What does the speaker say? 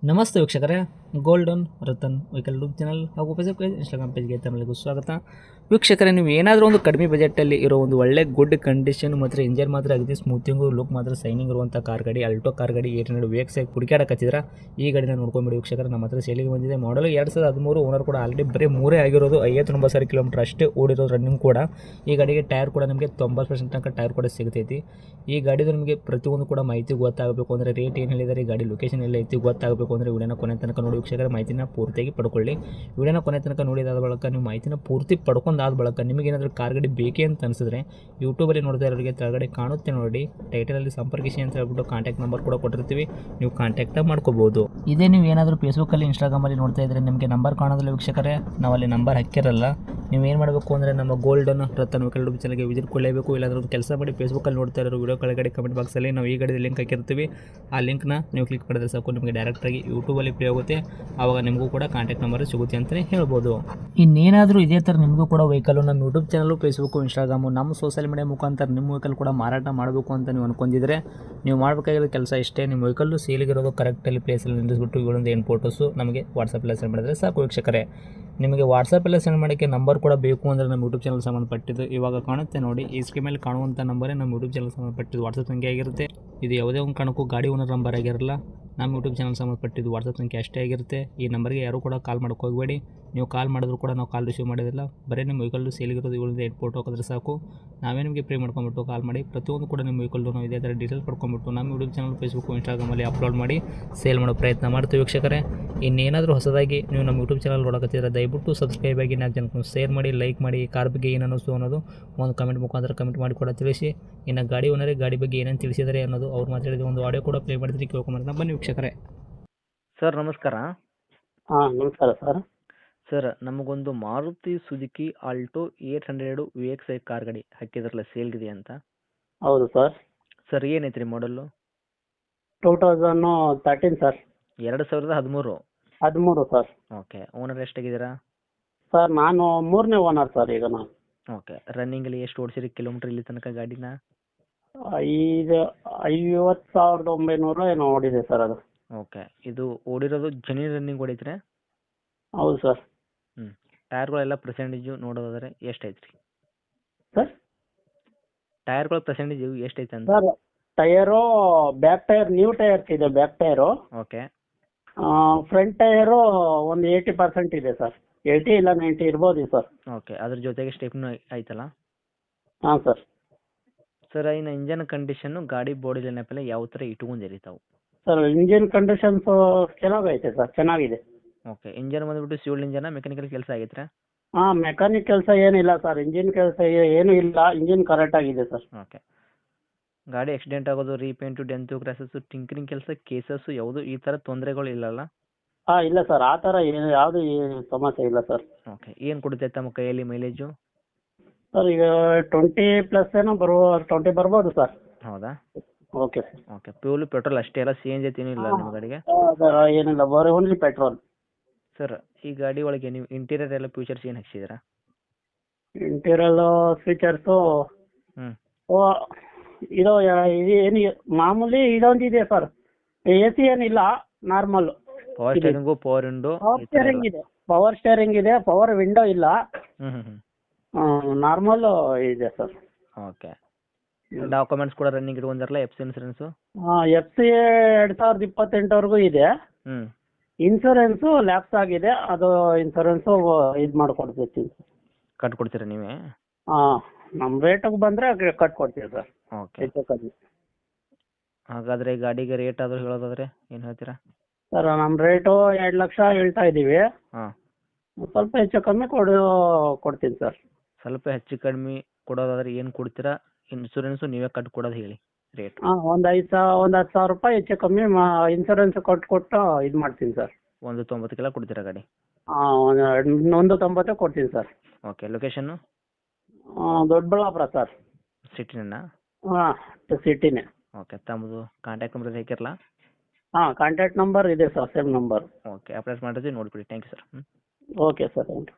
ನಮಸ್ತೆ ವೀಕ್ಷಕರೇ, golden Ratan vehicle YouTube channel ಹಾಗೂ ಫೇಸ್ಬುಕ್ ಪೇಜ್, ಇನ್ಸ್ಟಾಗ್ರಾಮ್ ಪೇಜ್ಗೆ ತಮ್ಮಲ್ಲಿಗೂ ಸ್ವಾಗತ. ವೀಕ್ಷಕರೇ, ನೀವು ಏನಾದರೂ ಒಂದು ಕಡಿಮೆ ಬಜೆಟಲ್ಲಿ ಇರೋ ಒಂದು ಒಳ್ಳೆ ಗುಡ್ ಕಂಡೀಷನ್ ಮತ್ತು ಇಂಜನ್ ಮಾತ್ರ ಆಗಿದೆ, ಸ್ಮೂತಿಂಗು ಲುಕ್ ಮಾತ್ರ ಸೈನಿಂಗ್ ಇರುವಂಥ ಕಾರ್ ಗಾಡಿ, ಅಲ್ಟೋ ಕಾರ್ ಗಾಡಿ 800 VX ಹುಡುಕಾಡಕತ್ತಿದ್ರೆ ಈ ಗಾಡಿನ ನೋಡ್ಕೊಂಬಿಡಿ ವೀಕ್ಷಕರೇ. ನಮ್ಮ ಹತ್ರ ಸೇಲಿಗೆ ಬಂದಿದೆ. ಮಾಡಲು 2013, ಓನರ್ ಕೂಡ ಆಲ್ರೆಡಿ ಬರೀ 3 ಆಗಿರೋದು. 59,000 ಕಿಲೋಮೀಟರ್ ಅಷ್ಟೇ ಓಡಿರೋದು ರನ್ನಿಂಗ್ ಕೂಡ. ಈ ಗಾಡಿಗೆ ಟೈರ್ ಕೂಡ ನಿಮಗೆ 90% ತನಕ ಟೈರ್ ಕೂಡ ಸಿಗ್ತೈತಿ. ಈ ಗಾಡಿದು ನಿಮಗೆ ಪ್ರತಿಯೊಂದು ಕೂಡ ಮಾಹಿತಿ ಗೊತ್ತಾಗಬೇಕು ಅಂದರೆ, ರೇಟ್ ಏನು ಹೇಳಿದರೆ, ಈ ಗಾಡಿ ಲೊಕೇಶನ್ ಎಲ್ಲ ಐತಿ ಗೊತ್ತಾಗಬೇಕು ಅಂದರೆ ವಿಡಿಯೋನ ಕೊನೆ ತನಕ ನೋಡಿ ವೀಕ್ಷಕರೇ. ಮಾಹಿತಿನ ಪೂರ್ತಿಯಾಗಿ ಪಡ್ಕೊಳ್ಳಿ. ವಿಡಿಯೋನ ಕೊನೆ ತನಕ ನೋಡಿದಾದ ಬಳಿಕ ನೀವು ಮಾಹಿತಿನ ಪೂರ್ತಿ ಪಡ್ಕೊಂಡಾದ ಬಳಿಕ ನಿಮಗೇನಾದರೂ ಕಾರ್ ಗಾಡಿ ಬೇಕೇ ಅಂತ ಅನಿಸಿದ್ರೆ ಯೂಟ್ಯೂಬಲ್ಲಿ ನೋಡ್ತಾ ಇರೋರಿಗೆ ಕೆಳಗಡೆ ಕಾಣುತ್ತೆ ನೋಡಿ, ಟೈಟಲಲ್ಲಿ ಸಂಪರ್ಕಿಸಿ ಅಂತ ಹೇಳ್ಬಿಟ್ಟು ಕಾಂಟ್ಯಾಕ್ಟ್ ನಂಬರ್ ಕೂಡ ಕೊಟ್ಟಿರ್ತೀವಿ, ನೀವು ಕಾಂಟ್ಯಾಕ್ಟ್ ಮಾಡ್ಕೋಬಹುದು. ಇದೇ ನೀವು ಏನಾದರೂ ಫೇಸ್ಬುಕ್ಕಲ್ಲಿ, ಇನ್ಸ್ಟಾಗ್ರಾಮಲ್ಲಿ ನೋಡ್ತಾ ಇದ್ರೆ ನಿಮಗೆ ನಂಬರ್ ಕಾಣೋದಿಲ್ಲ ವೀಕ್ಷಕರೇ, ನಾವಲ್ಲಿ ನಂಬರ್ ಹಾಕಿರಲ್ಲ. ನೀವು ಏನು ಮಾಡಬೇಕು ಅಂದರೆ ನಮ್ಮ ಗೋಲ್ಡನ್ ರತನ್ ವೆಹಿಕಲ್ ಯೂಟ್ಯೂಬ್ ಚಾನಲ್ಗೆ ವಿಸಿಟ್ ಕೊಡಲೇಬೇಕು. ಇಲ್ಲಾಂದ್ರೆ ಒಂದು ಕೆಲಸ ಮಾಡಿ, ಫೇಸ್ಬುಕ್ಕಲ್ಲಿ ನೋಡ್ತಾ ಇರೋ ವಿಡಿಯೋ ಕೆಳಗಡೆ ಕಮೆಂಟ್ ಬಾಕ್ಸಲ್ಲಿ ನಾವು ಈ ಗಾಡಿದ ಲಿಂಕ್ ಹಾಕಿರ್ತೀವಿ. ಆ ಲಿಂಕ್ನ ನೀವು ಕ್ಲಿಕ್ ಮಾಡಿದ್ರೆ ಸಾಕು, ನಿಮಗೆ ಡೈರೆಕ್ಟಾಗಿ ಯೂಟ್ಯೂಬಲ್ಲಿ ಪ್ಲೇ ಆಗುತ್ತೆ. ಆವಾಗ ನಿಮಗೂ ಕೂಡ ಕಾಂಟ್ಯಾಕ್ಟ್ ನಂಬರ್ ಸಿಗುತ್ತೆ ಅಂತಲೇ ಹೇಳ್ಬೋದು. ಇನ್ನೇನಾದರೂ ಇದೇ ಥರ ನಿಮಗೂ ಕೂಡ ವೆಹಿಕಲ್ ನಮ್ಮ ಯೂಟ್ಯೂಬ್ ಚಾನಲು, ಫೇಸ್ಬುಕ್ಕು, ಇನ್ಸ್ಟಾಗ್ರಾಮು, ನಮ್ಮ ಸೋಷಿಯಲ್ ಮೀಡಿಯಾ ಮುಖಾಂತರ ನಿಮ್ಮ ವೆಹಿಕಲ್ ಕೂಡ ಮಾರಾಟ ಮಾಡಬೇಕು ಅಂತ ನೀವು ಅನ್ಕೊಂಡಿದ್ರೆ ನೀವು ಮಾಡಬೇಕಾಗಿರೋ ಕೆಲಸ ಇಷ್ಟೇ. ನಿಮ್ಮ ವೆಹಿಕಲ್ಲು ಸೇಲಿಗಿರೋದು ಕರೆಕ್ಟಲ್ಲಿ ಪ್ಲೇಸಲ್ಲಿ ನಿಲ್ಲಿಸ್ಬಿಟ್ಟು ಇವುಗಳಿಂದ ಏನು ಫೋಟೋಸು ನಮಗೆ ವಾಟ್ಸಪ್ಪಲ್ಲಿ ಸೆಂಡ್ ಮಾಡಿದ್ರೆ ಸಾಕು ವೀಕ್ಷಕರೇ. ನಿಮಗೆ ವಾಟ್ಸಪ್ಪಲ್ಲಿ ಸೆಂಡ್ ಮಾಡೋಕ್ಕೆ ನಂಬರ್ ಕೂಡ ಬೇಕು ಅಂದರೆ ನಮ್ಮ ಯೂಟ್ಯೂಬ್ ಚಾನಲ್ ಸಂಬಂಧಪಟ್ಟಿದ್ದು ಇವಾಗ ಕಾಣುತ್ತೆ ನೋಡಿ, ಈ ಸ್ಕ್ರೀನ್ ಮೇಲೆ ಕಾಣುವಂಥ ನಂಬರೇ ನಮ್ಮ ಯೂಟ್ಯೂಬ್ ಚಾನಲ್ ಸಂಬಂಧಪಟ್ಟಿದ್ದು ವಾಟ್ಸಪ್ ಸಂಖ್ಯೆ ಆಗಿರುತ್ತೆ. ಇದು ಯಾವುದೇ ಒಂದು ಕಾರಣಕ್ಕೂ ಗಾಡಿ ಓನರ್ ನಂಬರ್ ಆಗಿರಲ್ಲ, ನಮ್ಮ ಯೂಟ್ಯೂಬ್ ಚಾನಲ್ ಸಂಬಂಧಪಟ್ಟಿದ್ದು ವಾಟ್ಸಪ್ ಸಂಖ್ಯೆ ಅಷ್ಟೇ ಆಗಿರುತ್ತೆ. ಈ ನಂಬರ್ಗೆ ಯಾರೂ ಕೂಡ ಕಾಲ್ ಮಾಡೋಕೆ ಹೋಗಬೇಡಿ. ನೀವು ಕಾಲ್ ಮಾಡಿದ್ರು ಕೂಡ ನಾವು ಕಾಲ್ ರಿಸೀವ್ ಮಾಡೋದಿಲ್ಲ. ಬರೀ ನಿಮ್ಮ ವೆಹಿಕಲ್ಲು ಸೇಲಿಗಿರೋದು ಇವುಗಳಿಂದ ಏನು ಫೋಟೋ ಹಾಕಿದ್ರೆ ಸಾಕು, ನಾವೇ ನಿಮಗೆ ಪೇ ಮಾಡ್ಕೊಂಬಿಟ್ಟು ಕಾಲ್ ಮಾಡಿ ಪ್ರತಿಯೊಂದು ಕೂಡ ನಿಮ್ಮ ವೆಹಿಕಲ್ಲು ನಾವು ಇದೇ ಥರ ಡೀಟೇಲ್ಸ್ ಪಡ್ಕೊಂಬಿಟ್ಟು ನಮ್ಮ ಯೂಟ್ಯೂಬ್ ಚಾನಲ್, ಫೇಸ್ಬುಕ್, ಇನ್ಸ್ಟಾಗ್ರಾಮಲ್ಲಿ ಅಪ್ಲೋಡ್ ಮಾಡಿ ಸೇಲ್ ಮಾಡೋ ಪ್ರಯತ್ನ ಮಾಡ್ತೀವಿ ವೀಕ್ಷಕರೇ. ಇನ್ನೇನಾದರೂ ಹೊಸದಾಗಿ ನೀವು ನಮ್ಮ ಯೂಟ್ಯೂಬ್ ಚಾನಲ್ ನೋಡಕತ್ತಿದ್ರೆ ದಯವಿಟ್ಟು ಸಬ್ಸ್ಕ್ರೈಬ್ ಆಗಿ, 4 ಜನಕ್ಕೆ ಶೇರ್ ಮಾಡಿ, ಲೈಕ್ ಮಾಡಿ. ಕಾರ್ ಬಗ್ಗೆ ಏನು ಅನ್ನಿಸ್ತು ಅನ್ನೋದು ಒಂದು ಕಮೆಂಟ್ ಮುಖಾಂತರ ಕಮೆಂಟ್ ಮಾಡಿ ಕೂಡ ತಿಳಿಸಿ. ಇನ್ನು ಗಾಡಿ ಓನರೇ ಗಾಡಿ ಬಗ್ಗೆ ಏನೇನು ತಿಳಿಸಿದರೆ ಅನ್ನೋದು ಅವ್ರು ಮಾತಾಡಿದ ಒಂದು ಆಡಿಯೋ ಕೂಡ ಪ್ಲೇ ಮಾಡಿದ್ರೆ ಕೇಳ್ಕೊಂಬರೋಣ ಬನ್ನಿ ವೀಕ್ಷಕರೇ. ಸರ್ ನಮಸ್ಕಾರ. ಹಾಂ ನಮಸ್ಕಾರ ಸರ್. ಸರ್, ನಮಗೊಂದು Maruti Suzuki Alto 800 VX car ಗಾಡಿ ಹಾಕಿದ್ರಲ್ಲ ಸೇಲ್ಗಿದೆ ಅಂತ. ಹೌದು ಸರ್. ಸರ್ ಏನೈತೆ ರೀ model? 2013 sir. 2013. 13 sir. Okay. Owner ಎಷ್ಟಾಗಿದ್ದೀರಾ? ಸರ್ ನಾನು 3ನೇ ಓನರ್ ಸರ್ ಈಗ ನಾನು. ಓಕೆ. ರನ್ನಿಂಗಲ್ಲಿ ಎಷ್ಟು ಓಡಿಸಿರಿ ಕಿಲೋಮೀಟ್ರ್ ಇಲ್ಲಿ ತನಕ ಗಾಡಿನ? 50,900 ಏನೋ ಓಡಿದೆ ಸರ್ ಅದು. ಓಕೆ. ಇದು ಓಡಿರೋದು ಜೆನ್ಯೂನ್ ರನ್ನಿಂಗ್ ಓಡೈತ್ರಿ? ಹೌದು ಸರ್. ಟೈರ್ಗಳೆಲ್ಲ ಪರ್ಸೆಂಟೇಜು ನೋಡೋದಾದ್ರೆ ಎಷ್ಟೈತೆ ರೀ ಸರ್? ಟೈರ್ಗಳ ಪರ್ಸೆಂಟೇಜು ಎಷ್ಟೈತೆ ಅಂತ? Sir tyre, back tyre new tyres ಇದೆ back tyre. Okay. Front tyre ಒಂದು 80% ಇದೆ ಸರ್. 80 ಇಲ್ಲ 90 ಇರ್ಬೋದು ಸರ್. ಓಕೆ. ಅದ್ರ ಜೊತೆಗೆ ಸ್ಟೆಪ್ನು ಐತಲ್ಲ? ಹಾಂ ಸರ್. ಸರ್, ಇನ್ನು ಇಂಜನ್ ಕಂಡೀಷನ್ನು, ಗಾಡಿ ಬಾಡಿ ಲೈನಪ್ಪೆಲ್ಲ ಯಾವ ಥರ ಇಟ್ಕೊಂಡಿರಿ ತಾವು? ಸರ್ ಇಂಜಿನ್ ಕಂಡೀಷನ್ಸು ಚೆನ್ನಾಗೈತೆ ಸರ್, ಚೆನ್ನಾಗಿದೆ. ಓಕೆ. ಇಂಜನ್ ಬಂದುಬಿಟ್ಟು ಸಿವಿಲ್ ಇಂಜನ, ಮೆಕ್ಯಾನಿಕಲ್ ಕೆಲಸ ಆಗೈತ್ರಾ? ಹಾಂ ಮೆಕ್ಯಾನಿಕ್ ಕೆಲಸ ಏನಿಲ್ಲ ಸರ್, ಇಂಜಿನ್ ಕೆಲಸ ಏನೂ ಇಲ್ಲ, ಇಂಜಿನ್ ಕರೆಕ್ಟ್ ಆಗಿದೆ ಸರ್. ಓಕೆ. ಗಾಡಿ ಆಕ್ಸಿಡೆಂಟ್ ಆಗೋದು, ರೀಪೇಂಟು, ಡೆಂತು, ಕ್ರ್ಯಾಸಸ್ಸು, ಟಿಂಕರಿಂಗ್ ಕೆಲಸ, ಕೇಸಸ್ಸು ಯಾವುದು ಈ ಥರ ತೊಂದರೆಗಳು ಇಲ್ಲಲ್ಲ? ಹಾಂ ಇಲ್ಲ ಸರ್, ಆ ಥರ ಏನು ಯಾವುದು ಸಮಸ್ಯೆ ಇಲ್ಲ ಸರ್. ಓಕೆ. ಏನು ಕೊಡುತ್ತೆ ತಮ್ಮ ಕೈಯಲ್ಲಿ ಮೈಲೇಜು? ಸರ್ ಈಗ 20+ ಏನೋ 20 ಬರ್ಬೋದು ಸರ್. ಹೌದಾ? Okay sir. Okay. Purely petrol ಅಷ್ಟೇ ಅಲ್ಲ, ಸಿ ಎನ್ ಜಿ ಏನೂ ಇಲ್ಲ ನಿಮ್ಮ ಗಾಡಿಗೆ? ಸರ್ ಏನಿಲ್ಲ, ಬರೀ ಓನ್ಲಿ ಪೆಟ್ರೋಲ್. ಸರ್, ಈ ಗಾಡಿ ಒಳಗೆ ನೀವು ಇಂಟೀರಿಯರ್ ಎಲ್ಲ ಫ್ಯೂಚರ್ಸ್ ಏನು ಹಾಕ್ಸಿದ್ದೀರಾ? ಇಂಟೀರಿಯಲ್ ಫೀಚರ್ಸು ಇದು ಏನು ಮಾಮೂಲಿ ಇದೊಂದಿದೆ ಸರ್, ಎ ಸಿ ಏನಿಲ್ಲ, normal. Power steering, power window, power steering ಇದೆ, ಪವರ್ ಸ್ಟೇರಿಂಗ್ ಇದೆ, ಪವರ್ ವಿಂಡೋ ಇಲ್ಲ, ನಾರ್ಮಲ್ ಇದೆ ಸರ್. ಓಕೆ. ಡಾಕ್ಯುಮೆಂಟ್ಸ್ ಕೂಡ ರನ್ನಿಂಗ್ ಇಟ್ಕೊಂಡಿರಲ್ಲ? F C insurance? F C 2028ವರೆಗೂ ಇದೆ. ಇನ್ಸೂರೆನ್ಸು ಲ್ಯಾಪ್ಸ್ ಆಗಿದೆ, ಅದು ಇನ್ಸೂರೆನ್ಸು ಇದು ಮಾಡ್ಕೊಡ್ತೀವಿ. ಕಟ್ಕೊಡ್ತೀರಾ ನೀವೇ? ಹಾಂ, ನಮ್ಮ ರೇಟಿಗೆ ಬಂದರೆ ಕಟ್ಕೊಡ್ತೀವಿ ಸರ್. ಓಕೆ. ಹೆಚ್ಚು ಕಮ್ಮಿ. ಹಾಗಾದರೆ ಗಾಡಿಗೆ ರೇಟ್ ಆದರೂ ಹೇಳೋದಾದರೆ ಏನು ಹೇಳ್ತೀರಾ? ಸರ್ ನಮ್ಮ ರೇಟು 2 ಲಕ್ಷ ಹೇಳ್ತಾ ಇದ್ದೀವಿ. ಹಾಂ. ಸ್ವಲ್ಪ ಹೆಚ್ಚು ಕಮ್ಮಿ ಕೊಡ್ತೀನಿ ಸರ್. ಸ್ವಲ್ಪ ಹೆಚ್ಚು ಕಡಿಮೆ ಕೊಡೋದಾದರೆ ಏನು ಕೊಡ್ತೀರಾ? ಇನ್ಸೂರೆನ್ಸು ನೀವೇ ಕಟ್ಕೊಡೋದು ಹೇಳಿ ರೇಟ್. ಹಾಂ, ಒಂದು 10,000 ರೂಪಾಯಿ ಹೆಚ್ಚು ಕಮ್ಮಿ ಇನ್ಸೂರೆನ್ಸ್ ಕೊಟ್ಟು ಇದು ಮಾಡ್ತೀನಿ ಸರ್. 190 ಕೊಡ್ತೀರಾ ಗಾಡಿ? ಹಾಂ, 190 ಕೊಡ್ತೀನಿ ಸರ್. ಓಕೆ. ಲೊಕೇಶನ್ನು? ದೊಡ್ಡಬಳ್ಳಾಪುರ ಸರ್. ಸಿಟಿನ? ಹಾಂ ಸಿಟಿನೇ. ಓಕೆ. ತಮ್ಮದು ಕಾಂಟ್ಯಾಕ್ಟ್ ನಂಬರ್ ಹಾಕಿರಲ್ಲ? ಹಾಂ ಕಾಂಟ್ಯಾಕ್ಟ್ ನಂಬರ್ ಇದೆ sir, same number. Okay. Update ಮಾಡಿರ್ತೀವಿ, ನೋಡಿಬಿಡಿ. Thank you sir. Okay sir, thank you.